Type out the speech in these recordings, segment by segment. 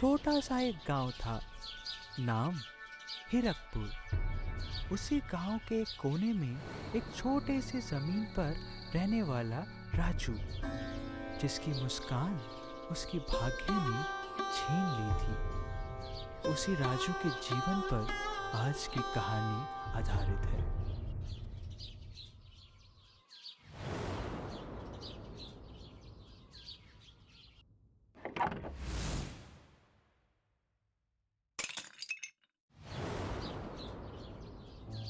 छोटा सा एक गांव था, नाम हिरकपुर। उसी गांव के एक कोने में एक छोटे से जमीन पर रहने वाला राजू, जिसकी मुस्कान उसकी भाग्य ने छीन ली थी। उसी राजू के जीवन पर आज की कहानी आधारित है।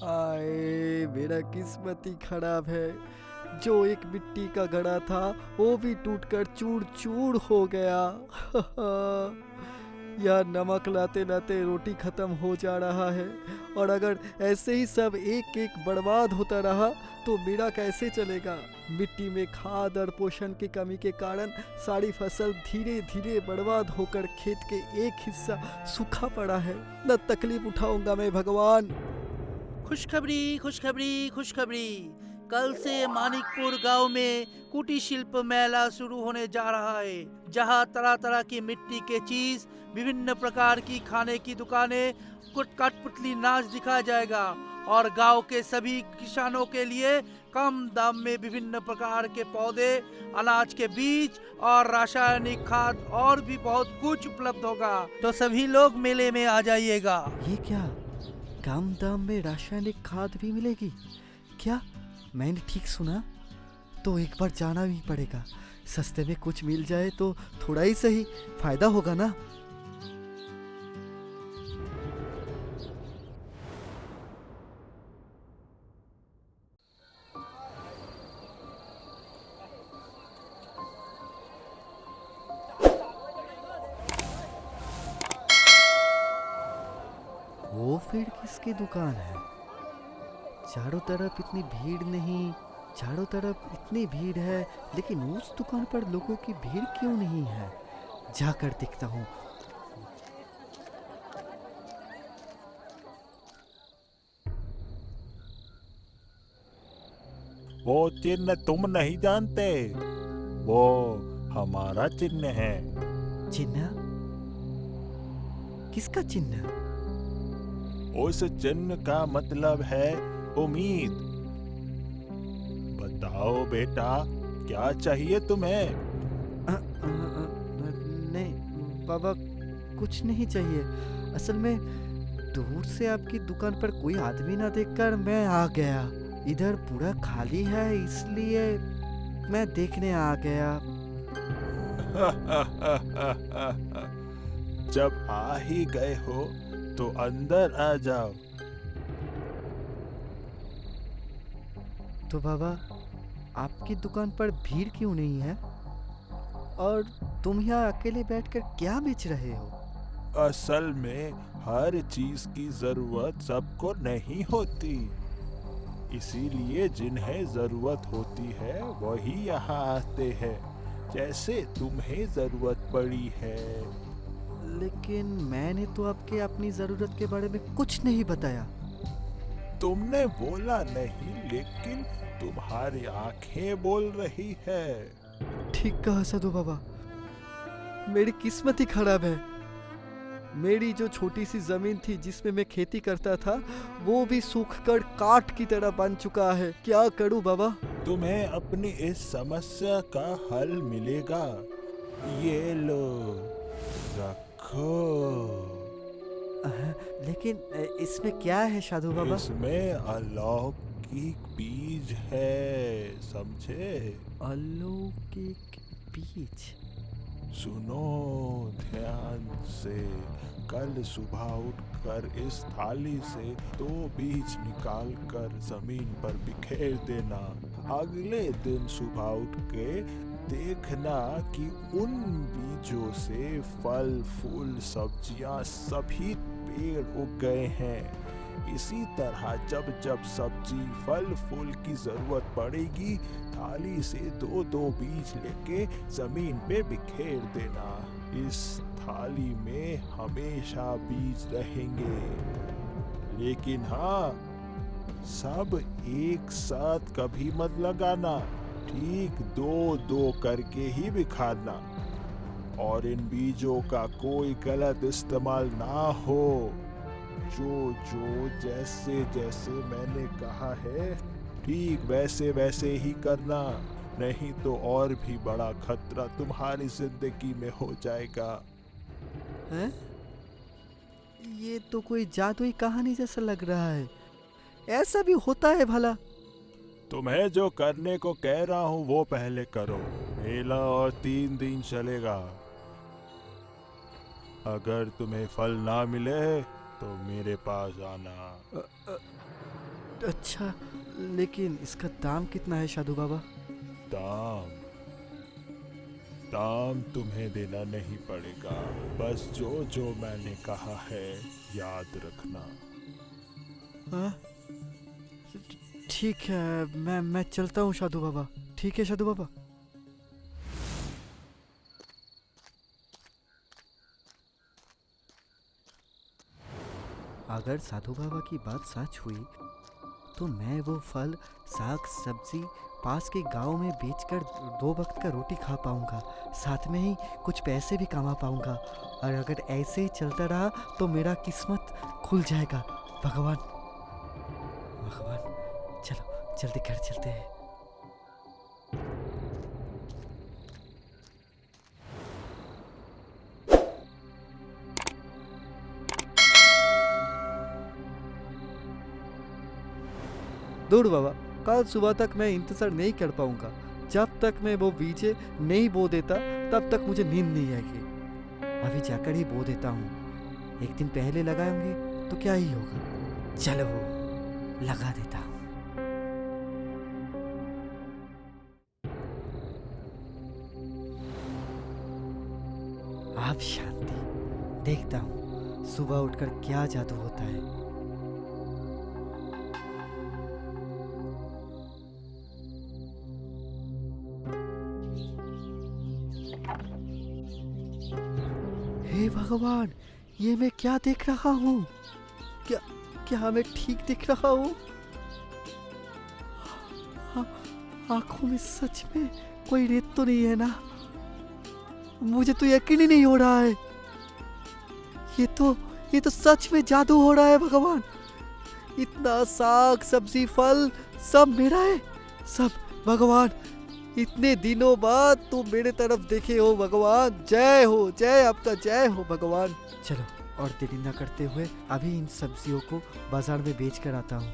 आए मेरा किस्मत ही खराब है। जो एक मिट्टी का घड़ा था वो भी टूटकर चूर चूर हो गया। यार, नमक लाते लाते रोटी खत्म हो जा रहा है, और अगर ऐसे ही सब एक एक बर्बाद होता रहा तो मेरा कैसे चलेगा। मिट्टी में खाद और पोषण की कमी के कारण सारी फसल धीरे धीरे बर्बाद होकर खेत के एक हिस्सा सूखा पड़ा है। न तकलीफ उठाऊंगा मैं भगवान। खुशखबरी खुशखबरी खुशखबरी। कल से मानिकपुर गांव में कुटीर शिल्प मेला शुरू होने जा रहा है, जहां तरह तरह की मिट्टी के चीज, विभिन्न प्रकार की खाने की दुकानें, कठपुतली नाच दिखाया जाएगा और गांव के सभी किसानों के लिए कम दाम में विभिन्न प्रकार के पौधे, अनाज के बीज और रासायनिक खाद और भी बहुत कुछ उपलब्ध होगा। तो सभी लोग मेले में आ जाइएगा। ये क्या, कम दाम में रासायनिक खाद भी मिलेगी क्या? मैंने ठीक सुना? तो एक बार जाना भी पड़ेगा। सस्ते में कुछ मिल जाए तो थोड़ा ही सही फायदा होगा ना। वो फिर किसकी दुकान है? चारों तरफ इतनी भीड़ नहीं, चारों तरफ इतनी भीड़ है, लेकिन उस दुकान पर लोगों की भीड़ क्यों नहीं है? जाकर देखता हूँ। वो चिन्ह तुम नहीं जानते, वो हमारा चिन्ह है। चिन्ह? किसका चिन्ह? उस चिन्ह का मतलब है उम्मीद। बताओ बेटा, क्या चाहिए तुम्हें? नहीं बाबा, कुछ नहीं चाहिए। असल में दूर से आपकी दुकान पर कोई आदमी ना देखकर मैं आ गया। इधर पूरा खाली है, इसलिए मैं देखने आ गया। जब आ ही गए हो तो अंदर आ जाओ। तो बाबा, आपकी दुकान पर भीड़ क्यों नहीं है? और तुम यहाँ अकेले बैठकर क्या बेच रहे हो? असल में हर चीज की जरूरत सबको नहीं होती, इसीलिए जिन्हें जरूरत होती है वही यहाँ आते हैं, जैसे तुम्हें जरूरत पड़ी है। लेकिन मैंने तो आपके अपनी जरूरत के बारे में कुछ नहीं बताया। तुमने बोला नहीं, लेकिन तुम्हारी आंखें बोल रही है। ठीक कहा साधु बाबा, मेरी किस्मत ही खराब है। मेरी जो छोटी सी जमीन थी जिसमें मैं खेती करता था, वो भी सूखकर काठ की तरह बन चुका है। क्या करूं बाबा? तुम्हें अपनी इस समस्या का हल मिलेगा। ये लो, रखो। लेकिन इसमें क्या है साधु बाबा? इसमें अलौकिक बीज है, समझे? अलौकिक बीज? सुनो ध्यान से। कल सुबह उठकर इस थाली से 2 बीज निकालकर जमीन पर बिखेर देना। अगले दिन सुबह उठ के देखना कि उन बीजों से फल, फूल, सब्जियां सभी पेड़ उग गए हैं। इसी तरह जब जब सब्जी, फल, फूल की जरूरत पड़ेगी, थाली से 2-2 बीज लेके जमीन पे बिखेर देना। इस थाली में हमेशा बीज रहेंगे, लेकिन हाँ, सब एक साथ कभी मत लगाना। ठीक 2-2 करके ही बिखारना। और इन बीजों का कोई गलत इस्तेमाल ना हो। जो जो जैसे जैसे मैंने कहा है ठीक वैसे वैसे ही करना, नहीं तो और भी बड़ा खतरा तुम्हारी जिंदगी में हो जाएगा। हैं? ये तो कोई जादुई कहानी जैसा लग रहा है। ऐसा भी होता है भला? तुम्हें जो करने को कह रहा हूँ वो पहले करो। मेला और 3 दिन चलेगा। अगर तुम्हें फल ना मिले तो मेरे पास आना। अच्छा, लेकिन इसका दाम कितना है साधु बाबा? दाम दाम तुम्हें देना नहीं पड़ेगा, बस जो जो मैंने कहा है याद रखना। हाँ? ठीक है, मैं चलता हूँ साधु बाबा। ठीक है साधु बाबा। अगर साधु बाबा की बात सच हुई तो मैं वो फल, साग, सब्जी पास के गांव में बेचकर 2 वक्त का रोटी खा पाऊंगा, साथ में ही कुछ पैसे भी कमा पाऊंगा। और अगर ऐसे ही चलता रहा तो मेरा किस्मत खुल जाएगा। भगवान भगवान, चलो जल्दी घर चलते हैं। दूर बाबा, कल सुबह तक मैं इंतजार नहीं कर पाऊंगा। जब तक मैं वो बीजे नहीं बो देता तब तक मुझे नींद नहीं आएगी। अभी जाकर ही बो देता हूँ। एक दिन पहले लगाएंगे तो क्या ही होगा। चलो लगा देता हूँ। अब शांति। देखता हूँ सुबह उठकर क्या जादू होता है। हे भगवान, ये मैं क्या देख रहा हूँ? क्या क्या मैं ठीक देख रहा हूँ? आंखों में सच में कोई रेत तो नहीं है ना? मुझे तो यकीन ही नहीं हो रहा है। ये तो सच में जादू हो रहा है भगवान। इतना साग, सब्जी, फल सब मेरा है। सब भगवान, इतने दिनों बाद तुम मेरे तरफ देखे हो भगवान। जय हो, जय आपका जय हो भगवान। चलो और देरी न करते हुए अभी इन सब्जियों को बाजार में बेच कर आता हूँ।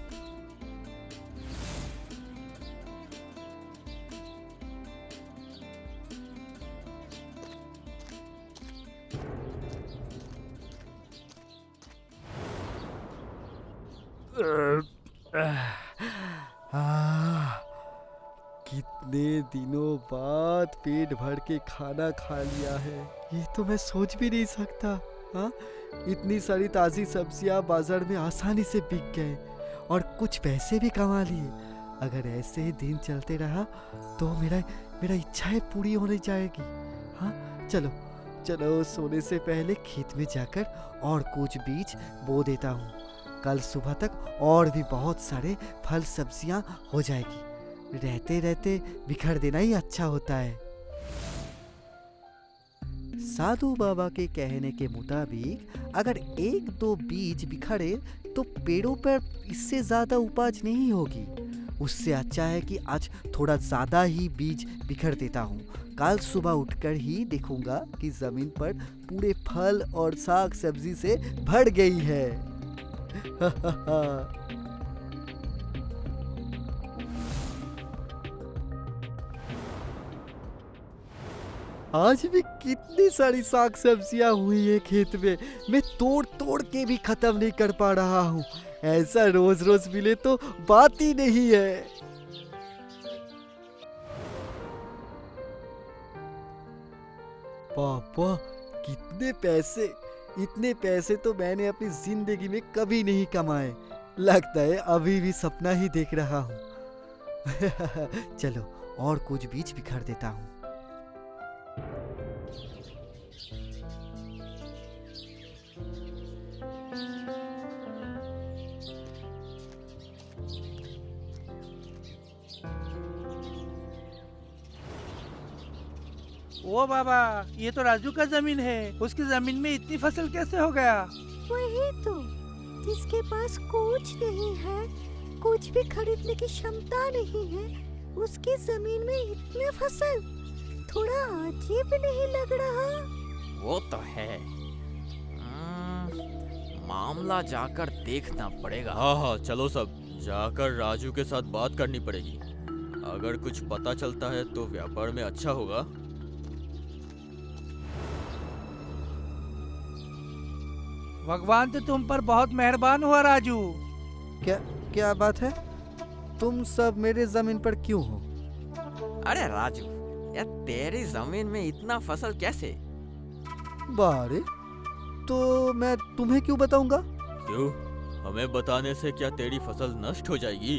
कितने दिनों बाद पेट भर के खाना खा लिया है। ये तो मैं सोच भी नहीं सकता। हाँ, इतनी सारी ताज़ी सब्जियां बाजार में आसानी से बिक गए और कुछ पैसे भी कमा लिए। अगर ऐसे ही दिन चलते रहा तो मेरा इच्छाएं पूरी होने जाएगी। हाँ, चलो चलो सोने से पहले खेत में जाकर और कुछ बीज बो देता हूँ। कल सुबह तक और भी बहुत सारे फल सब्जियां हो जाएगी। रहते रहते बिखर देना ही अच्छा होता है। साधु बाबा के कहने के मुताबिक अगर 1-2 बीज बिखरे तो पेड़ों पर इससे ज्यादा उपज नहीं होगी। उससे अच्छा है कि आज थोड़ा ज्यादा ही बीज बिखर देता हूँ। कल सुबह उठकर ही देखूंगा कि जमीन पर पूरे फल और साग सब्जी से भर गई है। आज भी कितनी सारी साग सब्जियां हुई है खेत में। मैं तोड़ तोड़ के भी खत्म नहीं कर पा रहा हूँ। ऐसा रोज रोज मिले तो बात ही नहीं है। पापा, कितने पैसे! इतने पैसे तो मैंने अपनी जिंदगी में कभी नहीं कमाए। लगता है अभी भी सपना ही देख रहा हूँ। चलो और कुछ बीज बिखर देता हूँ। ओ बाबा, ये तो राजू का जमीन है। उसकी जमीन में इतनी फसल कैसे हो गया? वही तो, जिसके पास कुछ नहीं है, कुछ भी खरीदने की क्षमता नहीं है, उसकी जमीन में इतने फसल, थोड़ा अजीब नहीं लग रहा? वो तो है। मामला जाकर देखना पड़ेगा। हाँ हाँ, चलो सब जाकर राजू के साथ बात करनी पड़ेगी। अगर कुछ पता चलता है तो व्यापार में अच्छा होगा। भगवान तो तुम पर बहुत मेहरबान हुआ राजू। क्या बात है? तुम सब मेरे जमीन पर क्यों हो? अरे राजू, यार तेरी जमीन में इतना फसल कैसे? बारे, तो मैं तुम्हें क्यों बताऊंगा? क्यों? हमें बताने से क्या तेरी फसल नष्ट हो जाएगी?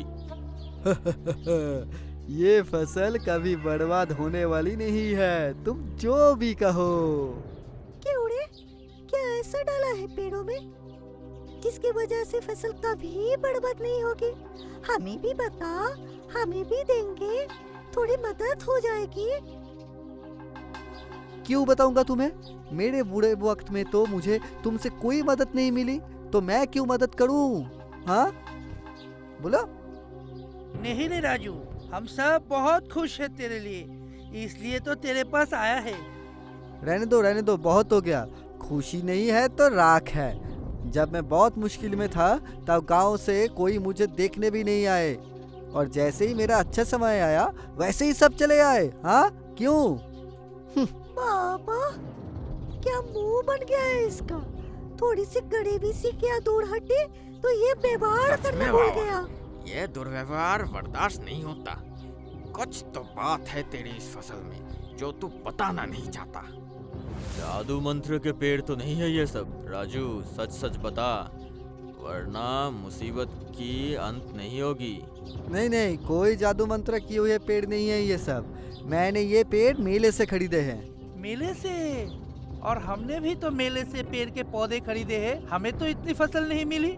ये फसल कभी बर्बाद होने वाली नहीं है, तुम जो भी कहो। क्यों रे? क्या ऐसा डाला है पेड़ों में जिसकी वजह से फसल कभी बर्बाद नहीं होगी? हमें भी बता, हमें भी देंगे, थोड़ी मदद हो जाएगी। क्यों बताऊंगा तुम्हें? मेरे बुरे वक्त में तो मुझे तुमसे कोई मदद नहीं मिली, तो मैं क्यों मदद करूं? हाँ, बोलो। नहीं रे राजू, हम सब बहुत खुश है तेरे लिए, इसलिए तो तेरे पास आया है। रहने दो, बहुत हो गया। खुशी नहीं है तो राख है। जब मैं बहुत मुश्किल में था तब गांव से कोई मुझे देखने भी नहीं आए, और जैसे ही मेरा अच्छा समय आया वैसे ही सब चले आए। हाँ, क्यों? बाबा, क्या मुंह बन गया है इसका? थोड़ी सी गरीबी सी क्या दूर हटे तो ये व्यवहार सच करना में भूल बाबा, गया। ये दुर्व्यवहार बर्दाश्त नहीं होता। कुछ तो बात है तेरी इस फसल में जो तू बताना नहीं चाहता। जादू मंत्र के पेड़ तो नहीं है ये सब। राजू, सच सच बता, वरना मुसीबत की अंत नहीं होगी। नहीं, कोई जादू मंत्र किए हुए पेड़ नहीं है ये सब। मैंने ये पेड़ मेले से खरीदे हैं। मेले से? और हमने भी तो मेले से पेड़ के पौधे खरीदे हैं, हमें तो इतनी फसल नहीं मिली।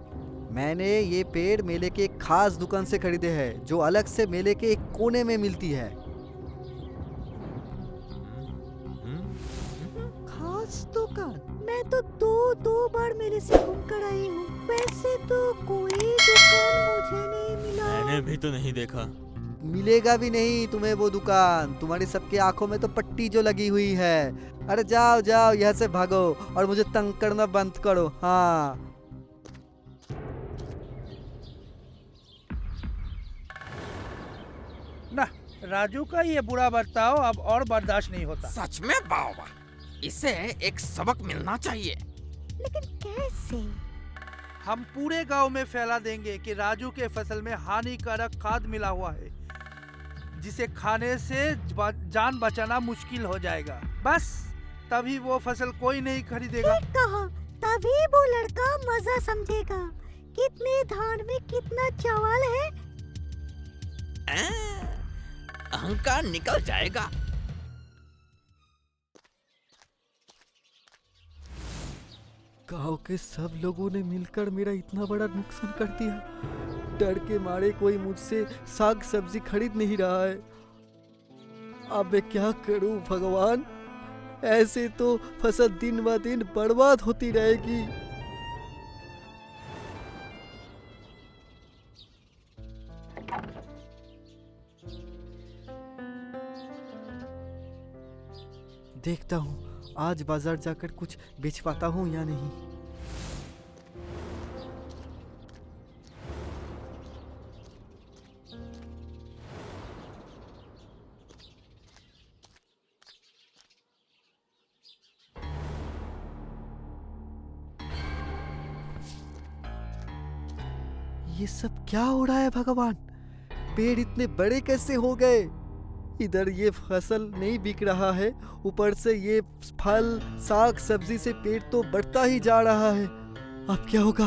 मैंने ये पेड़ मेले के एक खास दुकान से खरीदे हैं, जो अलग से मेले के एक कोने में मिलती है। खास दुकान? मैं तो दो बार मेले से घूम कर आई हूँ, वैसे तो कोई दुकान मुझे नहीं मिला। मैंने भी तो नहीं देखा। मिलेगा भी नहीं तुम्हें वो दुकान। तुम्हारी सबकी आंखों में तो पट्टी जो लगी हुई है। अरे जाओ यहाँ से भागो और मुझे तंग करना बंद करो। हाँ, ना, राजू का ये बुरा बर्ताव अब और बर्दाश्त नहीं होता। सच में बाबा, इसे एक सबक मिलना चाहिए। लेकिन कैसे? हम पूरे गांव में फैला देंगे कि राजू के फसल में हानिकारक खाद मिला हुआ है, जिसे खाने से जान बचाना मुश्किल हो जाएगा। बस तभी वो फसल कोई नहीं खरीदेगा। ठीक कहा, तभी वो लड़का मजा समझेगा। कितने धान में कितना चावल है। अहंकार निकल जाएगा। गांव के सब लोगों ने मिलकर मेरा इतना बड़ा नुकसान कर दिया। डर के मारे कोई मुझसे साग सब्जी खरीद नहीं रहा है। अब मैं क्या करूं भगवान? ऐसे तो फसल दिन ब दिन बर्बाद होती रहेगी। देखता हूँ आज बाजार जाकर कुछ बेच पाता हूँ या नहीं। ये सब क्या हो रहा है भगवान? पेड़ इतने बड़े कैसे हो गए? इधर ये फसल नहीं बिक रहा है, ऊपर से ये फल साग सब्जी से पेट तो बढ़ता ही जा रहा है। अब क्या होगा?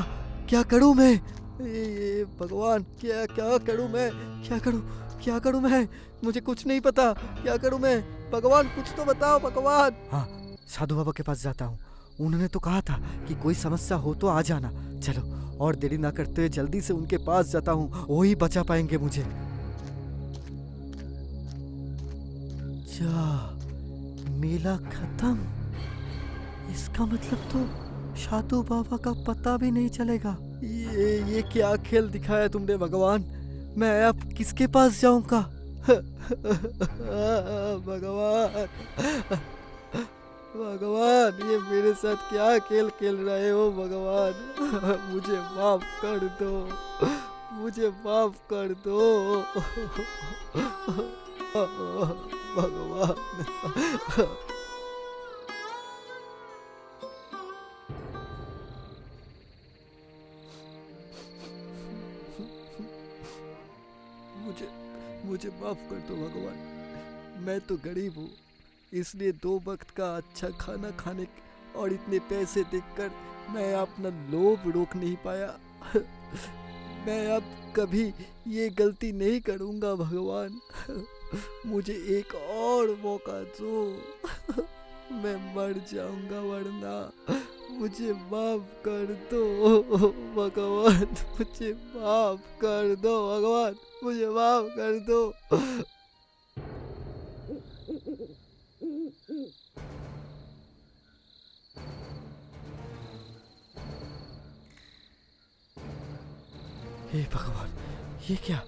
क्या करूं मैं? ये भगवान, क्या करूं मैं? क्या करूं मैं? मुझे कुछ नहीं पता। क्या करूं मैं? भगवान कुछ तो बताओ भगवान। हाँ, साधु बाबा के पास जाता हूँ। उन्होंने तो कहा था कि कोई समस्या हो तो आ जाना। चलो और देरी ना करते हुए जल्दी से उनके पास जाता हूँ, वो ही बचा पाएंगे मुझे। मेला खत्म। इसका मतलब तो साधु बाबा का पता भी नहीं चलेगा। ये क्या खेल दिखाया तुमने भगवान? मैं अब किसके पास जाऊंगा? भगवान, भगवान, ये मेरे साथ क्या खेल खेल रहे हो भगवान? मुझे माफ कर दो, मुझे माफ कर दो भगवान। मुझे माफ कर दो भगवान। मैं तो गरीब हूँ, इसलिए 2 वक्त का अच्छा खाना खाने और इतने पैसे देखकर मैं अपना लोभ रोक नहीं पाया। मैं अब कभी ये गलती नहीं करूँगा भगवान। मुझे एक और मौका दो। मैं मर जाऊँगा वरना। मुझे माफ कर दो भगवान, मुझे माफ कर दो भगवान, मुझे माफ कर दो। हे भगवान, ये क्या?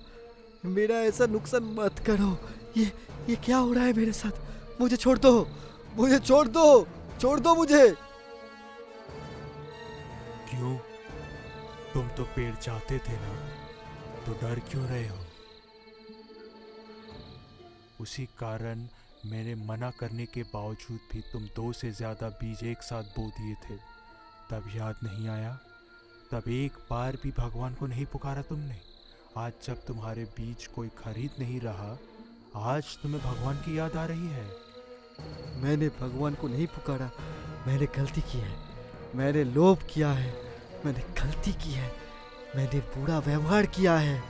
मेरा ऐसा नुकसान मत करो। ये क्या हो रहा है मेरे साथ? मुझे छोड़ दो, मुझे छोड़ दो, छोड़ दो मुझे। क्यों? तुम तो पेड़ चाहते थे ना, तो डर क्यों रहे हो? उसी कारण मेरे मना करने के बावजूद भी तुम 2 से ज्यादा बीज एक साथ बो दिए थे। तब याद नहीं आया? तब एक बार भी भगवान को नहीं पुकारा तुमने? आज जब तुम्हारे बीज कोई खरीद नहीं रहा, आज तुम्हें भगवान की याद आ रही है? मैंने भगवान को नहीं पुकारा। मैंने गलती की है, मैंने लोभ किया है, मैंने गलती की है, मैंने बुरा व्यवहार किया है,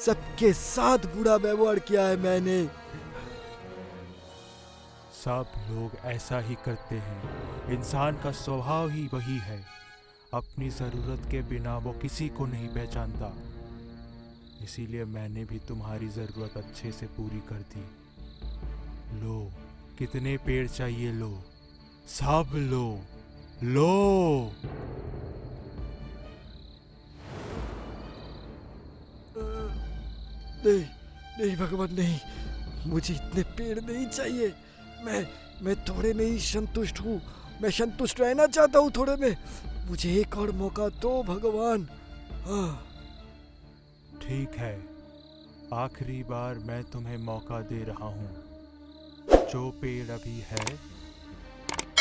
सबके साथ बुरा व्यवहार किया है मैंने। सब लोग ऐसा ही करते हैं, इंसान का स्वभाव ही वही है। अपनी ज़रूरत के बिना वो किसी को नहीं पहचानता। इसीलिए मैंने भी तुम्हारी ज़रूरत अच्छे से पूरी कर दी। लो, कितने पेड़ चाहिए? लो, सब लो, लो। नहीं, नहीं भगवान, नहीं, मुझे इतने पेड़ नहीं चाहिए। मैं थोड़े में ही संतुष्ट हूँ। मैं संतुष्ट रहना चाहता हूँ थोड़े में। मुझे एक और मौका दो भगवान। ठीक है, आखिरी बार मैं तुम्हें मौका दे रहा हूँ। जो पेड़ अभी है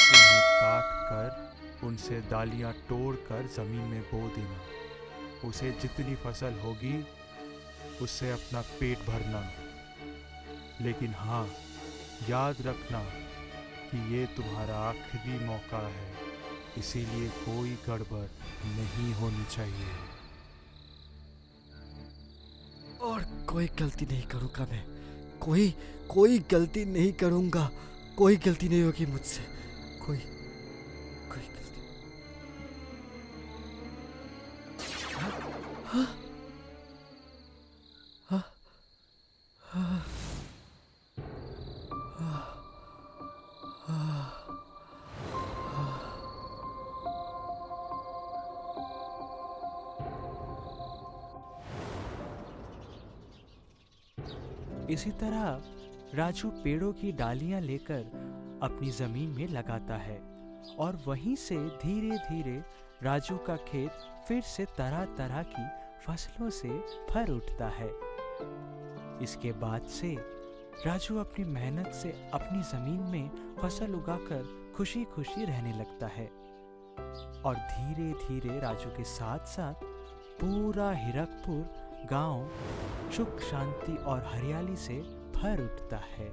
उन्हें काट कर उनसे डालियाँ तोड़कर जमीन में बो देना। उसे जितनी फसल होगी उससे अपना पेट भरना। लेकिन हाँ, याद रखना कि ये तुम्हारा आखिरी मौका है, इसीलिए कोई गड़बड़ नहीं होनी चाहिए। और कोई गलती नहीं करूँगा मैं। कोई गलती नहीं करूँगा। कोई गलती नहीं होगी मुझसे। कोई गलती। हाँ? हाँ? हाँ? इसी तरह राजू पेड़ों की डालियां लेकर अपनी जमीन में लगाता है और वहीं से धीरे धीरे राजू का खेत फिर से तरह तरह की फसलों से भर उठता है। इसके बाद से राजू अपनी मेहनत से अपनी जमीन में फसल उगाकर खुशी खुशी रहने लगता है और धीरे धीरे राजू के साथ साथ पूरा हिरकपुर गांव सुख शांति और हरियाली से भर उठता है।